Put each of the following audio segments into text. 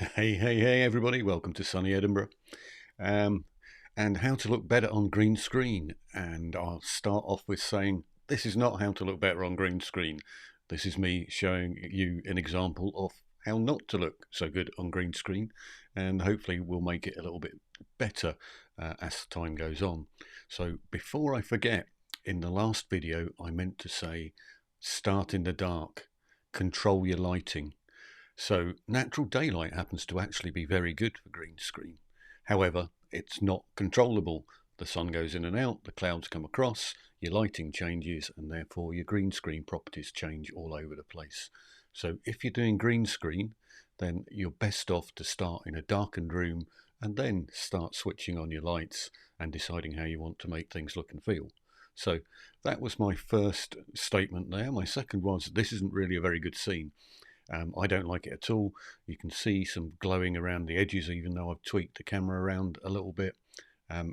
Hey, everybody, welcome to sunny Edinburgh. Um, and how to look better on green screen. And I'll start off with saying this is not how to look better on green screen. This is me showing you an example of how not to look so good on green screen. And hopefully, we'll make it a little bit better as time goes on. So, before I forget, in the last video, I meant to say start in the dark, control your lighting. So natural daylight happens to actually be very good for green screen. However, it's not controllable. The sun goes in and out, the clouds come across, your lighting changes, and therefore your green screen properties change all over the place. So if you're doing green screen, then you're best off to start in a darkened room and then start switching on your lights and deciding how you want to make things look and feel. So that was my first statement there. My second was this isn't really a very good scene. I don't like it at all. You can see some glowing around the edges, even though I've tweaked the camera around a little bit.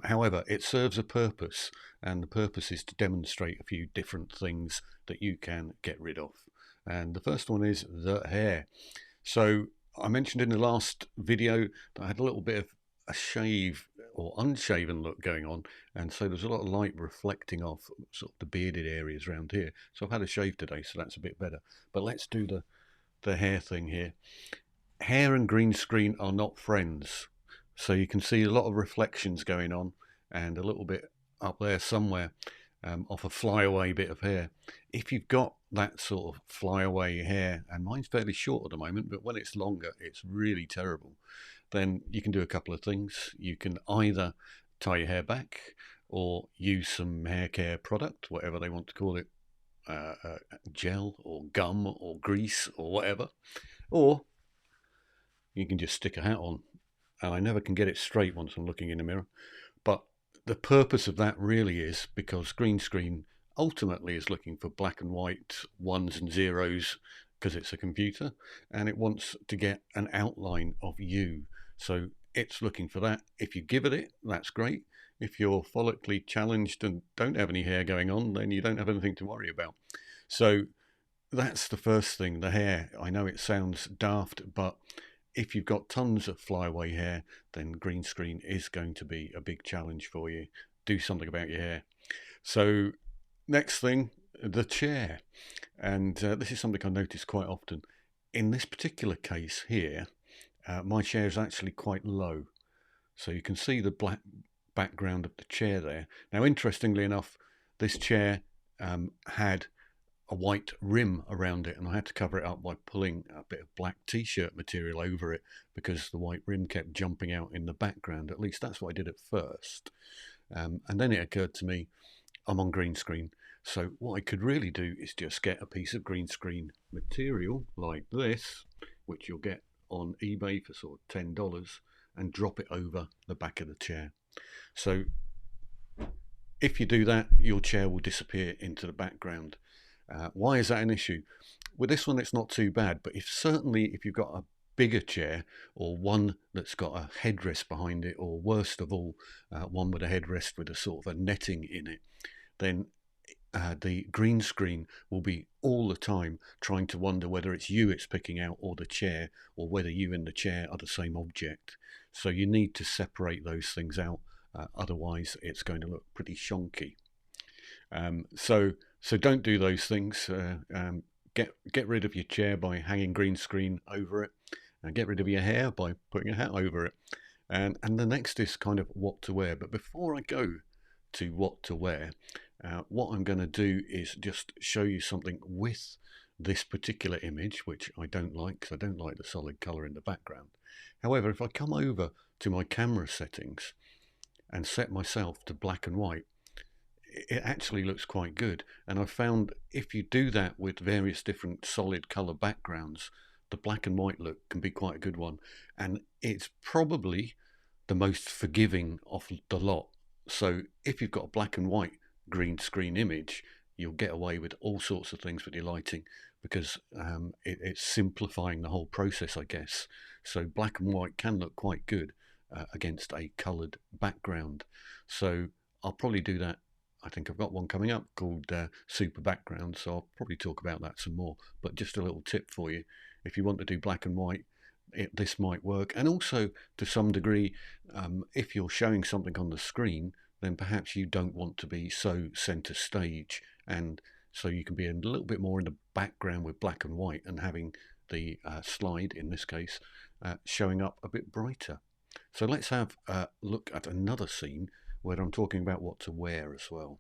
However, it serves a purpose, and the purpose is to demonstrate a few different things that you can get rid of. And the first one is the hair. So I mentioned in the last video that I had a little bit of a shave or unshaven look going on, and so there's a lot of light reflecting off sort of the bearded areas around here. So I've had a shave today, so that's a bit better. But let's do the hair thing here. Hair and green screen are not friends. So you can see a lot of reflections going on and a little bit up there somewhere off a flyaway bit of hair. If you've got that sort of flyaway hair, and mine's fairly short at the moment, but when it's longer, it's really terrible, then you can do a couple of things. You can either tie your hair back or use some hair care product, whatever they want to call it, gel or gum or grease or whatever, or you can just stick a hat on. And I never can get it straight once I'm looking in the mirror. But the purpose of that really is because green screen ultimately is looking for black and white ones and zeros because it's a computer, and it wants to get an outline of you. So it's looking for that. If you give it, that's great. If you're follically challenged and don't have any hair going on, then you don't have anything to worry about. So that's the first thing, the hair. I know it sounds daft, but if you've got tons of flyaway hair, then green screen is going to be a big challenge for you. Do something about your hair. So next thing, the chair. And this is something I notice quite often. In this particular case here, my chair is actually quite low. So you can see the black background of the chair there. Now, interestingly enough, this chair had a white rim around it, and I had to cover it up by pulling a bit of black t-shirt material over it because the white rim kept jumping out in the background. At least that's what I did at first. And then it occurred to me, I'm on green screen. So what I could really do is just get a piece of green screen material like this, which you'll get on eBay for sort of $10, and drop it over the back of the chair. So if you do that, your chair will disappear into the background. Why is that an issue? With this one, it's not too bad, but certainly if you've got a bigger chair or one that's got a headrest behind it, or worst of all, one with a headrest with a sort of a netting in it, then the green screen will be all the time trying to wonder whether it's you it's picking out or the chair, or whether you and the chair are the same object. So you need to separate those things out, otherwise it's going to look pretty shonky. So don't do those things. Get rid of your chair by hanging green screen over it, and get rid of your hair by putting a hat over it. And the next is kind of what to wear. But before I go to what to wear, what I'm going to do is just show you something with this particular image, which I don't like because I don't like the solid colour in the background. However, if I come over to my camera settings and set myself to black and white, it actually looks quite good. And I've found if you do that with various different solid colour backgrounds, the black and white look can be quite a good one. And it's probably the most forgiving of the lot. So if you've got a black and white green screen image, you'll get away with all sorts of things with your lighting because it's simplifying the whole process, I guess. So black and white can look quite good against a coloured background. So I'll probably do that. I think I've got one coming up called Super Background, so I'll probably talk about that some more. But just a little tip for you, if you want to do black and white, this might work. And also, to some degree, if you're showing something on the screen, then perhaps you don't want to be so center stage, and so you can be a little bit more in the background with black and white and having the slide, in this case, showing up a bit brighter. So let's have a look at another scene where I'm talking about what to wear as well.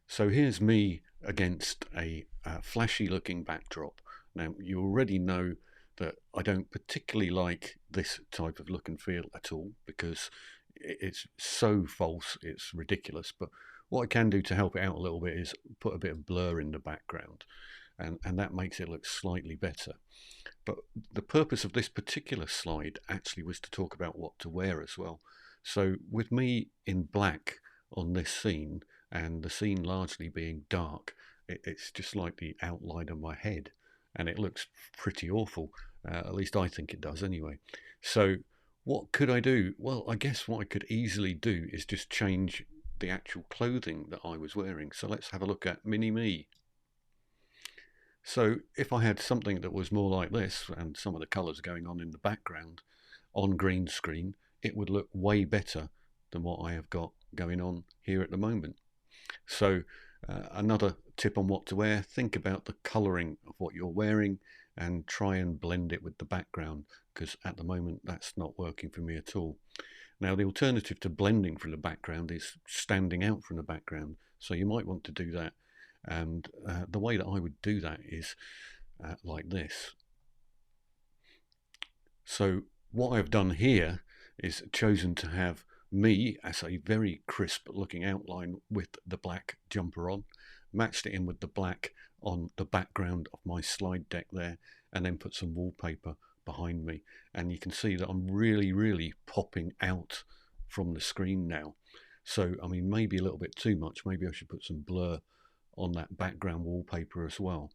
So here's me against a flashy looking backdrop. Now, you already know that I don't particularly like this type of look and feel at all, because it's so false, it's ridiculous. But what I can do to help it out a little bit is put a bit of blur in the background, and that makes it look slightly better. But the purpose of this particular slide actually was to talk about what to wear as well. So with me in black on this scene, and the scene largely being dark, it's just like the outline of my head, and it looks pretty awful. At least I think it does anyway. So what could I do? Well, I guess what I could easily do is just change the actual clothing that I was wearing. So let's have a look at Mini Me. So if I had something that was more like this, and some of the colours going on in the background on green screen, it would look way better than what I have got going on here at the moment. So another tip on what to wear: think about the colouring of what you're wearing and try and blend it with the background, because at the moment that's not working for me at all. Now, the alternative to blending from the background is standing out from the background, so you might want to do that. And the way that I would do that is like this. So what I've done here is chosen to have me as a very crisp looking outline with the black jumper on, matched it in with the black on the background of my slide deck there, and then put some wallpaper behind me. And you can see that I'm really popping out from the screen now. So I mean, maybe a little bit too much. Maybe I should put some blur on that background wallpaper as well.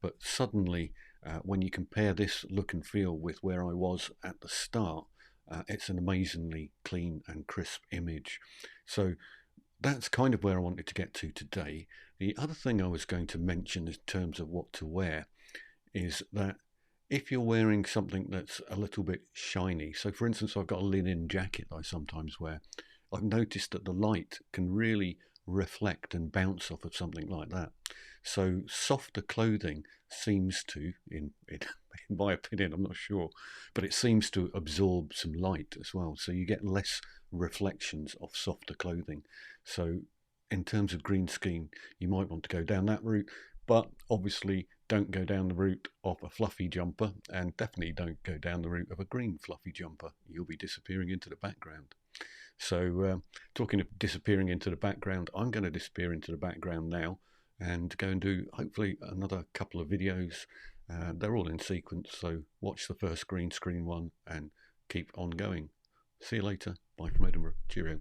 But suddenly when you compare this look and feel with where I was at the start, it's an amazingly clean and crisp image. So that's kind of where I wanted to get to today. The other thing I was going to mention in terms of what to wear is that if you're wearing something that's a little bit shiny, so for instance, I've got a linen jacket I sometimes wear, I've noticed that the light can really reflect and bounce off of something like that. So softer clothing seems to, in my opinion, I'm not sure, but it seems to absorb some light as well. So you get less reflections of softer clothing. So in terms of green screen, you might want to go down that route, but obviously don't go down the route of a fluffy jumper, and definitely don't go down the route of a green fluffy jumper. You'll be disappearing into the background. So talking of disappearing into the background, I'm going to disappear into the background now and go and do hopefully another couple of videos. They're all in sequence, so watch the first green screen one and keep on going. See you later. Bye from Edinburgh. Cheerio.